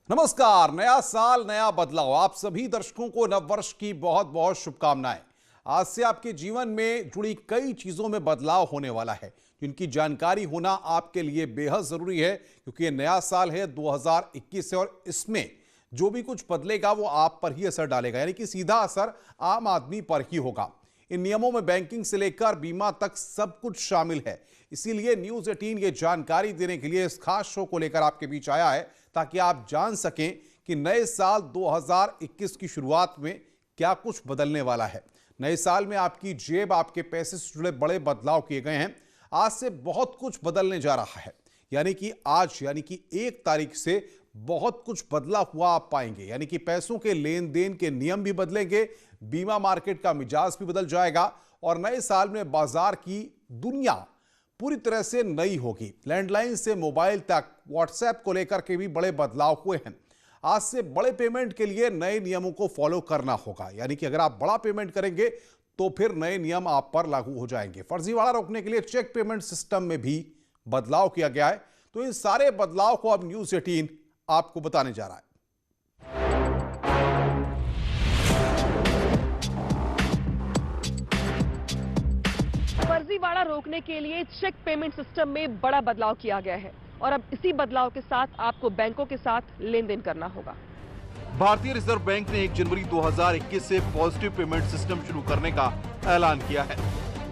नमस्कार। नया साल नया बदलाव, आप सभी दर्शकों को नववर्ष की बहुत बहुत शुभकामनाएं। आज से आपके जीवन में जुड़ी कई चीजों में बदलाव होने वाला है, जिनकी जानकारी होना आपके लिए बेहद जरूरी है, क्योंकि ये नया साल है 2021 से और इसमें जो भी कुछ बदलेगा वो आप पर ही असर डालेगा, यानी कि सीधा असर आम आदमी पर ही होगा। इन नियमों में बैंकिंग से लेकर बीमा तक सब कुछ शामिल है। इसीलिए न्यूज 18 ये जानकारी देने के लिए इस खास शो को लेकर आपके बीच आया है, ताकि आप जान सकें कि नए साल 2021 की शुरुआत में क्या कुछ बदलने वाला है। नए साल में आपकी जेब, आपके पैसे से जुड़े बड़े बदलाव किए गए हैं। आज से बहुत कुछ बदलने जा रहा है, यानी कि आज यानी कि 1 तारीख से बहुत कुछ बदला हुआ आप पाएंगे। यानी कि पैसों के लेन देन के नियम भी बदलेंगे, बीमा मार्केट का मिजाज भी बदल जाएगा और नए साल में बाजार की दुनिया पूरी तरह से नई होगी। लैंडलाइन से मोबाइल तक व्हाट्सएप को लेकर के भी बड़े बदलाव हुए हैं। आज से बड़े पेमेंट के लिए नए नियमों को फॉलो करना होगा, यानी कि अगर आप बड़ा पेमेंट करेंगे तो फिर नए नियम आप पर लागू हो जाएंगे। फर्जीवाड़ा रोकने के लिए चेक पेमेंट सिस्टम में भी बदलाव किया गया है। तो इन सारे बदलाव को अब न्यूज 18 आपको बताने जा रहा है। फर्जीवाड़ा रोकने के लिए चेक पेमेंट सिस्टम में बड़ा बदलाव किया गया है और अब इसी बदलाव के साथ आपको बैंकों के साथ लेन देन करना होगा। भारतीय रिजर्व बैंक ने 1 जनवरी 2021 से पॉजिटिव पेमेंट सिस्टम शुरू करने का ऐलान किया है।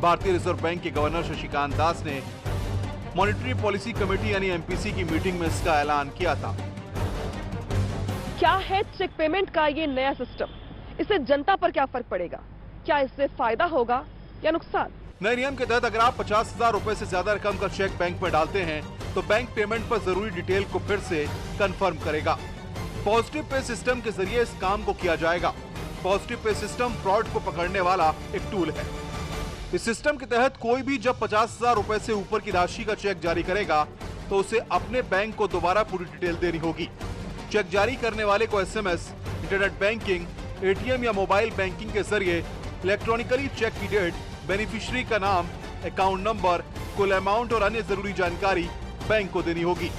भारतीय रिजर्व बैंक के गवर्नर शक्तिकांत दास ने मॉनेटरी पॉलिसी कमेटी यानी एमपीसी की मीटिंग में इसका ऐलान किया था। क्या है चेक पेमेंट का ये नया सिस्टम? इससे जनता पर क्या फर्क पड़ेगा? क्या इससे फायदा होगा या नुकसान? नए नियम के तहत अगर आप 50,000 रुपए से ज्यादा रकम का चेक बैंक में डालते हैं तो बैंक पेमेंट पर जरूरी डिटेल को फिर से कंफर्म करेगा। पॉजिटिव पे सिस्टम के जरिए इस काम को किया जाएगा। पॉजिटिव पे सिस्टम फ्रॉड को पकड़ने वाला एक टूल है। इस सिस्टम के तहत कोई भी जब 50,000 रुपए से ऊपर की राशि का चेक जारी करेगा तो उसे अपने बैंक को दोबारा पूरी डिटेल देनी होगी। चेक जारी करने वाले को एसएमएस, इंटरनेट बैंकिंग, एटीएम या मोबाइल बैंकिंग के जरिए इलेक्ट्रॉनिकली चेक की डेट, बेनिफिशियरी का नाम, अकाउंट नंबर, कुल अमाउंट और अन्य जरूरी जानकारी बैंक को देनी होगी।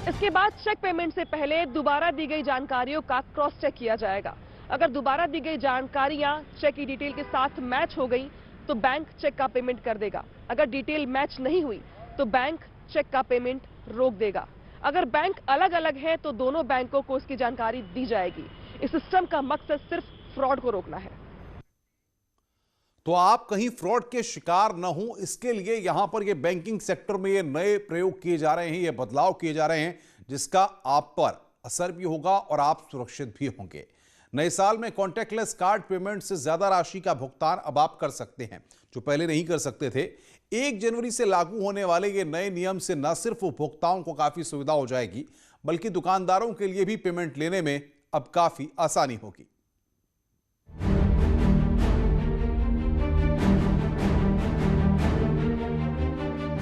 इसके बाद चेक पेमेंट से पहले दोबारा दी गई जानकारियों का क्रॉस चेक किया जाएगा। अगर दोबारा दी गई जानकारियां चेक की डिटेल के साथ मैच हो गई तो बैंक चेक का पेमेंट कर देगा। अगर डिटेल मैच नहीं हुई तो बैंक चेक का पेमेंट रोक देगा। अगर बैंक अलग अलग है तो दोनों बैंकों को इसकी जानकारी दी जाएगी। इस सिस्टम का मकसद सिर्फ फ्रॉड को रोकना है। तो आप कहीं फ्रॉड के शिकार न हो, इसके लिए यहां पर ये बैंकिंग सेक्टर में ये नए प्रयोग किए जा रहे हैं, ये बदलाव किए जा रहे हैं, जिसका आप पर असर भी होगा और आप सुरक्षित भी होंगे। नए साल में कॉन्टैक्टलेस कार्ड पेमेंट से ज्यादा राशि का भुगतान अब आप कर सकते हैं, जो पहले नहीं कर सकते थे। 1 जनवरी से लागू होने वाले ये नए नियम से न सिर्फ उपभोक्ताओं को काफी सुविधा हो जाएगी, बल्कि दुकानदारों के लिए भी पेमेंट लेने में अब काफी आसानी होगी।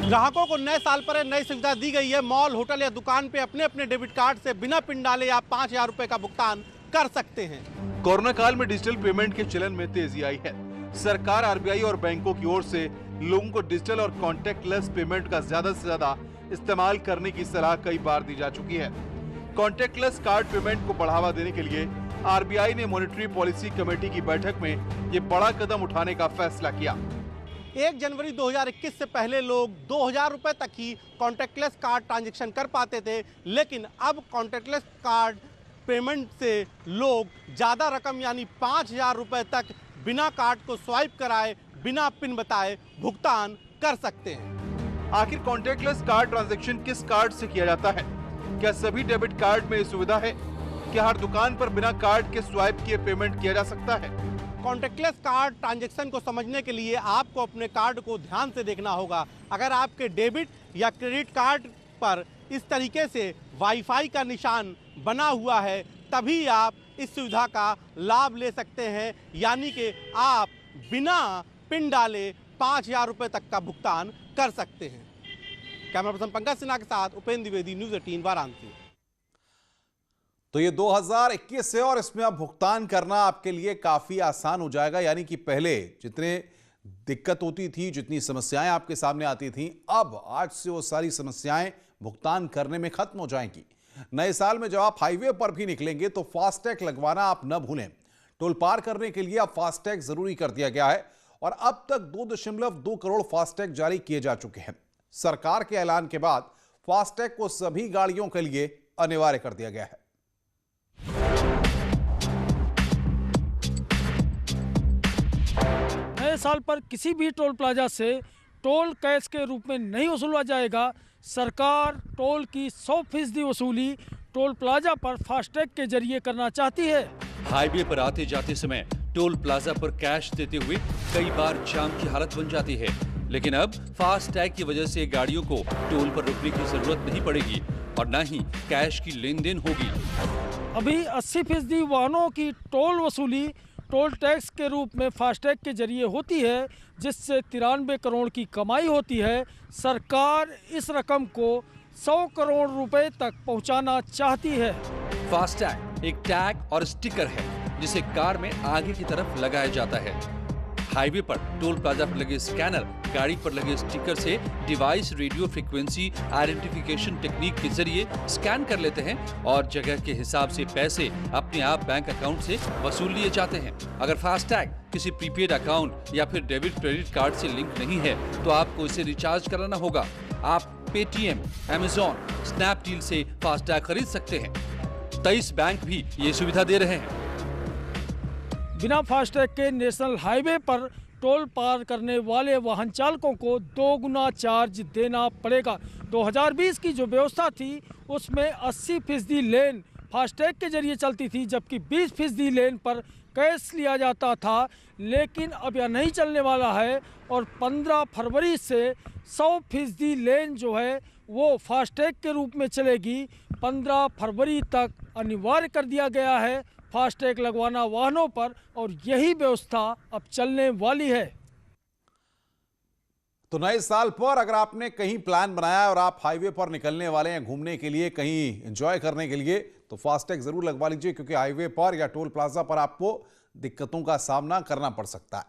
ग्राहकों को नए साल पर नई सुविधा दी गई है। मॉल, होटल या दुकान पे अपने अपने डेबिट कार्ड से बिना पिन डाले आप 5,000 रुपए का भुगतान कर सकते हैं। कोरोना काल में डिजिटल पेमेंट के चलन में तेजी आई है। सरकार, आरबीआई और बैंकों की ओर से लोगों को डिजिटल और कॉन्टैक्टलेस पेमेंट का ज्यादा से ज्यादा इस्तेमाल करने की सलाह कई बार दी जा चुकी है। कॉन्टैक्टलेस कार्ड पेमेंट को बढ़ावा देने के लिए आरबीआई ने मॉनेटरी पॉलिसी कमेटी की बैठक में ये बड़ा कदम उठाने का फैसला किया। 1 जनवरी 2021 से पहले लोग 2,000 रुपए तक ही कॉन्टैक्टलेस कार्ड ट्रांजैक्शन कर पाते थे, लेकिन अब कॉन्टैक्टलेस कार्ड पेमेंट से लोग ज़्यादा रकम यानी 5,000 रुपए तक बिना कार्ड को स्वाइप कराए, बिना पिन बताए भुगतान कर सकते हैं। आखिर कॉन्टैक्टलेस कार्ड ट्रांजैक्शन किस कार्ड से किया जाता है? क्या सभी डेबिट कार्ड में ये सुविधा है? क्या हर दुकान पर बिना कार्ड के स्वाइप किए पेमेंट किया जा सकता है? कॉन्टैक्टलेस कार्ड ट्रांजैक्शन को समझने के लिए आपको अपने कार्ड को ध्यान से देखना होगा। अगर आपके डेबिट या क्रेडिट कार्ड पर इस तरीके से वाईफाई का निशान बना हुआ है, तभी आप इस सुविधा का लाभ ले सकते हैं, यानी कि आप बिना पिन डाले 5,000 रुपए तक का भुगतान कर सकते हैं। कैमरा पर्सन पंकज सिन्हा के साथ उपेंद्र द्विवेदी, न्यूज़ 18 वाराणसी। तो ये 2021 है और इसमें अब भुगतान करना आपके लिए काफी आसान हो जाएगा। यानी कि पहले जितने दिक्कत होती थी, जितनी समस्याएं आपके सामने आती थी, अब आज से वो सारी समस्याएं भुगतान करने में खत्म हो जाएंगी। नए साल में जब आप हाईवे पर भी निकलेंगे तो फास्टैग लगवाना आप न भूलें। टोल पार करने के लिए अब फास्टैग जरूरी कर दिया गया है और अब तक 2.2 करोड़ फास्टैग जारी किए जा चुके हैं। सरकार के ऐलान के बाद फास्टैग को सभी गाड़ियों के लिए अनिवार्य कर दिया गया है। नए साल पर किसी भी टोल प्लाजा से टोल कैश के रूप में नहीं वसूला जाएगा। सरकार टोल की 100% वसूली टोल प्लाजा पर फास्टैग के जरिए करना चाहती है। हाईवे पर आते जाते समय टोल प्लाजा पर कैश देते हुए कई बार जाम की हालत बन जाती है, लेकिन अब फास्टैग की वजह से गाड़ियों को टोल पर रुकने की जरूरत नहीं पड़ेगी और न ही कैश की लेन-देन होगी। अभी 80% वाहनों की टोल वसूली टोल टैक्स के रूप में फास्टैग के जरिए होती है, जिससे 93 करोड़ की कमाई होती है। सरकार इस रकम को 100 करोड़ रुपए तक पहुंचाना चाहती है। फास्टैग एक टैग और स्टिकर है जिसे कार में आगे की तरफ लगाया जाता है। हाईवे पर टोल प्लाजा पर लगे स्कैनर गाड़ी पर लगे स्टिकर से device radio frequency identification technique के जरिए स्कैन कर लेते हैं और जगह के हिसाब से पैसे अपने आप बैंक अकाउंट से वसूल लिए जाते हैं। अगर फास्टैग किसी प्रीपेड अकाउंट या फिर डेबिट क्रेडिट कार्ड से लिंक नहीं है तो आपको इसे रिचार्ज कराना होगा। आप पेटीएम, अमेजॉन, स्नैपडील से फास्टैग खरीद सकते हैं। 23 बैंक भी ये सुविधा दे रहे हैं। बिना फास्टैग के नेशनल हाईवे पर टोल पार करने वाले वाहन चालकों को 2 गुना चार्ज देना पड़ेगा। 2020 की जो व्यवस्था थी उसमें 80% लेन फास्टैग के जरिए चलती थी, जबकि 20% लेन पर कैश लिया जाता था। लेकिन अब यह नहीं चलने वाला है और 15 फरवरी से 100% लेन जो है वो फास्टैग के रूप में चलेगी। 15 फरवरी तक अनिवार्य कर दिया गया है फास्टैग लगवाना वाहनों पर और यही व्यवस्था अब चलने वाली है। तो नए साल पर अगर आपने कहीं प्लान बनाया है और आप हाईवे पर निकलने वाले हैं घूमने के लिए, कहीं एंजॉय करने के लिए, तो फास्टैग जरूर लगवा लीजिए, क्योंकि हाईवे पर या टोल प्लाजा पर आपको दिक्कतों का सामना करना पड़ सकता है।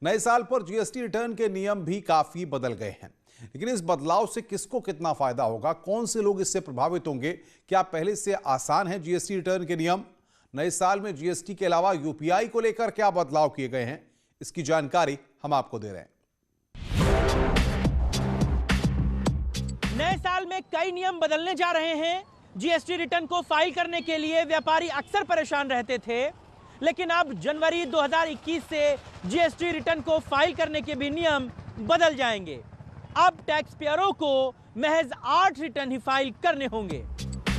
नए साल पर जीएसटी रिटर्न के नियम भी काफी बदल गए हैं, लेकिन इस बदलाव से किसको कितना फायदा होगा, कौन से लोग इससे प्रभावित होंगे, क्या पहले से आसान है जीएसटी रिटर्न के नियम? नए साल में जीएसटी के अलावा यूपीआई को लेकर क्या बदलाव किए गए हैं, इसकी जानकारी हम आपको दे रहे हैं। नए साल में कई नियम बदलने जा रहे हैं। जीएसटी रिटर्न को फाइल करने के लिए व्यापारी अक्सर परेशान रहते थे, लेकिन अब जनवरी 2021 से जीएसटी रिटर्न को फाइल करने के भी नियम बदल जाएंगे। अब टैक्स पेयरों को महज 8 रिटर्न ही फाइल करने होंगे।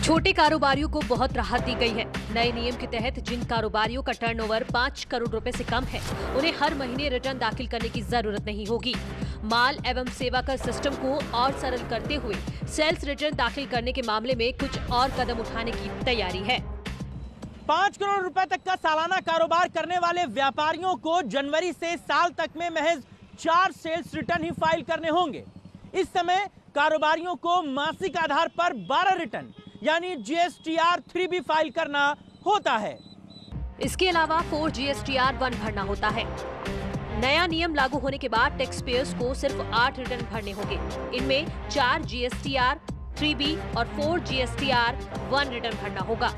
छोटे कारोबारियों को बहुत राहत दी गई है। नए नियम के तहत जिन कारोबारियों का टर्नओवर 5 करोड़ रुपए से कम है, उन्हें हर महीने रिटर्न दाखिल करने की जरूरत नहीं होगी। माल एवं सेवा कर सिस्टम को और सरल करते हुए सेल्स रिटर्न दाखिल करने के मामले में कुछ और कदम उठाने की तैयारी है। 5 करोड़ रुपए तक का सालाना कारोबार करने वाले व्यापारियों को जनवरी से साल तक में महज 4 सेल्स रिटर्न ही फाइल करने होंगे। इस समय कारोबारियों को मासिक आधार पर 12 रिटर्न यानी GSTR 3 भी फाइल करना होता है। इसके अलावा 4 GSTR 1 भरना होता है। नया नियम लागू होने के बाद टैक्स पेयर्स को सिर्फ 8 रिटर्न भरने होंगे। इनमें 4 GSTR 3B और 4 GSTR 1 रिटर्न भरना होगा।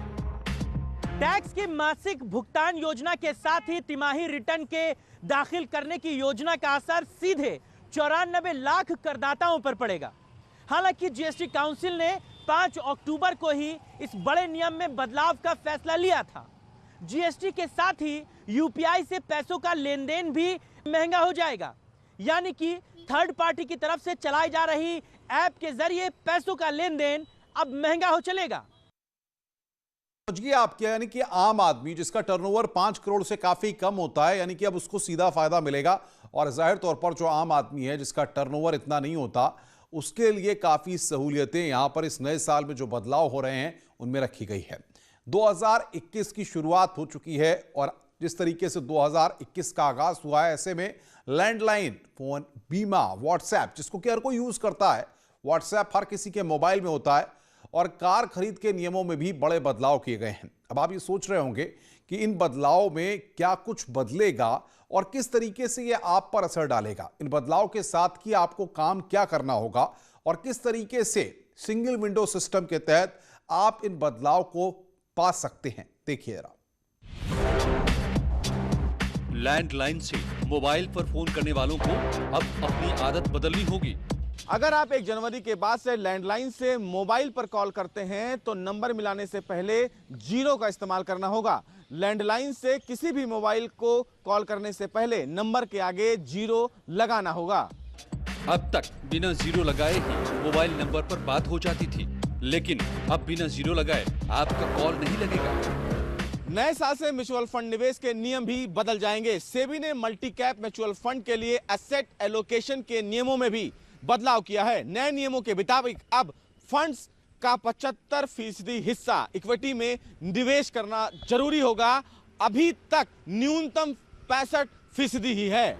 टैक्स की मासिक भुगतान योजना के साथ ही तिमाही रिटर्न के दाखिल करने की योजना का असर सीधे 94 लाख करदाताओं पर पड़ेगा। हालांकि जीएसटी काउंसिल ने 5 अक्टूबर को ही इस बड़े नियम में बदलाव का फैसला लिया था। जीएसटी के साथ ही यूपीआई से पैसों का लेन देन भी महंगा हो जाएगा, यानी कि थर्ड पार्टी की तरफ से चलाई जा रही ऐप के जरिए पैसों का लेन देन अब महंगा हो चलेगा। समझिए आपके, यानी कि आम आदमी जिसका टर्नओवर 5 करोड़ से काफी कम होता है, यानी कि अब उसको सीधा फायदा मिलेगा। और जाहिर तौर पर जो आम आदमी है जिसका टर्नओवर इतना नहीं होता, उसके लिए काफी सहूलियतें यहां पर इस नए साल में जो बदलाव हो रहे हैं उनमें रखी गई है। 2021 की शुरुआत हो चुकी है और जिस तरीके से 2021 का आगाज हुआ है, ऐसे में लैंडलाइन फोन, बीमा, व्हाट्सएप, जिसको कि हर कोई यूज करता है, व्हाट्सएप हर किसी के मोबाइल में होता है, और कार खरीद के नियमों में भी बड़े बदलाव किए गए हैं। अब आप ये सोच रहे होंगे कि इन बदलाव में क्या कुछ बदलेगा और किस तरीके से ये आप पर असर डालेगा। इन बदलाव के साथ कि आपको काम क्या करना होगा और किस तरीके से सिंगल विंडो सिस्टम के तहत आप इन बदलाव को पा सकते हैं। देखिए जरा। लैंडलाइन से मोबाइल पर फोन करने वालों को अब अपनी आदत बदलनी होगी। अगर आप 1 जनवरी के बाद से लैंडलाइन से मोबाइल पर कॉल करते हैं तो नंबर मिलाने से पहले 0 का इस्तेमाल करना होगा। लैंडलाइन से किसी भी मोबाइल को कॉल करने से पहले नंबर के आगे 0 लगाना होगा। अब तक बिना 0 लगाए ही मोबाइल नंबर पर बात हो जाती थी, लेकिन अब बिना 0 लगाए आपका कॉल नहीं लगेगा। नए साल से म्यूचुअल फंड निवेश के नियम भी बदल जाएंगे। सेबी ने मल्टी कैप म्यूचुअल फंड के लिए एसेट एलोकेशन के नियमों में भी बदलाव किया है। नए नियमों के मुताबिक अब फंड्स का 75% हिस्सा इक्विटी में निवेश करना जरूरी होगा। अभी तक न्यूनतम 65% ही है।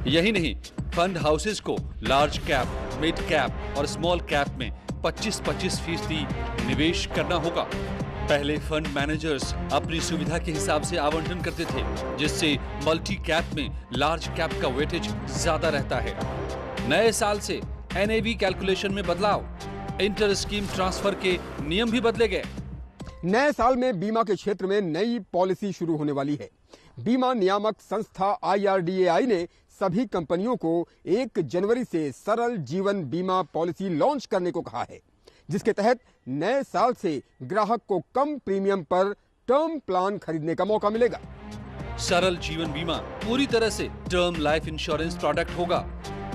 यही नहीं, फंड हाउसेस को लार्ज कैप, मिड कैप और स्मॉल कैप में 25-25% निवेश करना होगा। पहले फंड मैनेजर्स अपनी सुविधा के हिसाब से आवंटन करते थे, जिससे मल्टी कैप में लार्ज कैप का वेटेज ज्यादा रहता है। नए साल से एनएवी कैलकुलेशन में बदलाव, इंटर स्कीम ट्रांसफर के नियम भी बदले गए। नए साल में बीमा के क्षेत्र में नई पॉलिसी शुरू होने वाली है। बीमा नियामक संस्था IRDAI ने सभी कंपनियों को 1 जनवरी से सरल जीवन बीमा पॉलिसी लॉन्च करने को कहा है, जिसके तहत नए साल से ग्राहक को कम प्रीमियम पर टर्म प्लान खरीदने का मौका मिलेगा। सरल जीवन बीमा पूरी तरह से टर्म लाइफ इंश्योरेंस प्रोडक्ट होगा,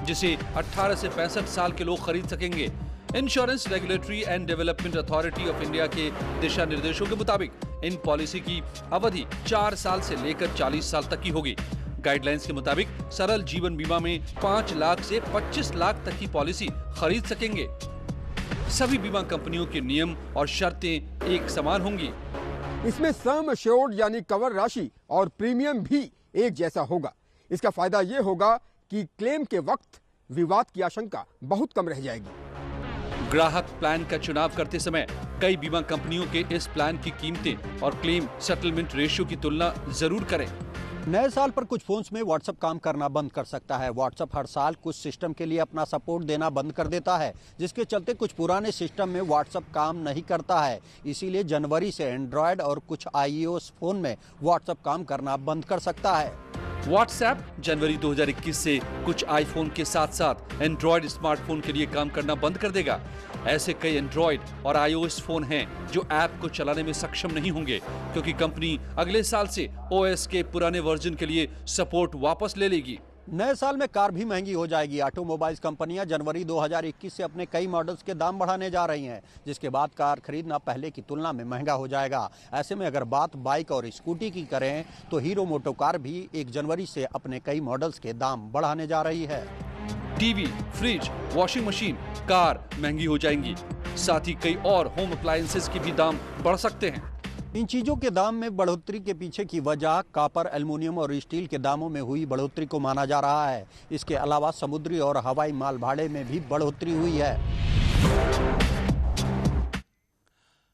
जिसे 18 से 65 साल के लोग खरीद सकेंगे। Insurance regulatory and development authority of India के दिशा निर्देशों के मुताबिक इन पॉलिसी की अवधि 4 साल से लेकर 40 साल तक की होगी। गाइडलाइंस के मुताबिक सरल जीवन बीमा में 5 लाख से 25 लाख तक की पॉलिसी खरीद सकेंगे। सभी बीमा कंपनियों के नियम और शर्तें एक समान होंगी। इसमें सम एश्योर्ड यानी कवर राशि और प्रीमियम भी एक जैसा होगा। इसका फायदा ये होगा कि क्लेम के वक्त विवाद की आशंका बहुत कम रह जाएगी। ग्राहक प्लान का चुनाव करते समय कई बीमा कंपनियों के इस प्लान की कीमतें और क्लेम सेटलमेंट रेशियो की तुलना जरूर करें। नए साल पर कुछ फोन्स में व्हाट्सएप काम करना बंद कर सकता है। व्हाट्सएप हर साल कुछ सिस्टम के लिए अपना सपोर्ट देना बंद कर देता है, जिसके चलते कुछ पुराने सिस्टम में व्हाट्सएप काम नहीं करता है। इसीलिए जनवरी से एंड्रॉयड और कुछ iOS फोन में व्हाट्सएप काम करना बंद कर सकता है। व्हाट्सएप जनवरी 2021 से कुछ आईफोन के साथ साथ एंड्रॉयड स्मार्टफोन के लिए काम करना बंद कर देगा। ऐसे कई एंड्रॉयड और iOS फोन हैं जो ऐप को चलाने में सक्षम नहीं होंगे, क्योंकि कंपनी अगले साल से OS के पुराने वर्जन के लिए सपोर्ट वापस ले लेगी। नए साल में कार भी महंगी हो जाएगी। ऑटोमोबाइल्स कंपनियां जनवरी 2021 से अपने कई मॉडल्स के दाम बढ़ाने जा रही हैं, जिसके बाद कार खरीदना पहले की तुलना में महंगा हो जाएगा। ऐसे में अगर बात बाइक और स्कूटी की करें तो हीरो मोटोकार भी 1 जनवरी से अपने कई मॉडल्स के दाम बढ़ाने जा रही है। TV, fridge, washing machine, car महंगी हो जाएंगी। साथ ही कई और होम अप्लायंसेस की भी दाम बढ़ सकते हैं। इन चीजों के दाम में बढ़ोतरी के पीछे की वजह कॉपर, एल्युमिनियम और स्टील के दामों में हुई बढ़ोतरी को माना जा रहा है। इसके अलावा समुद्री और हवाई माल भाड़े में भी बढ़ोतरी हुई है।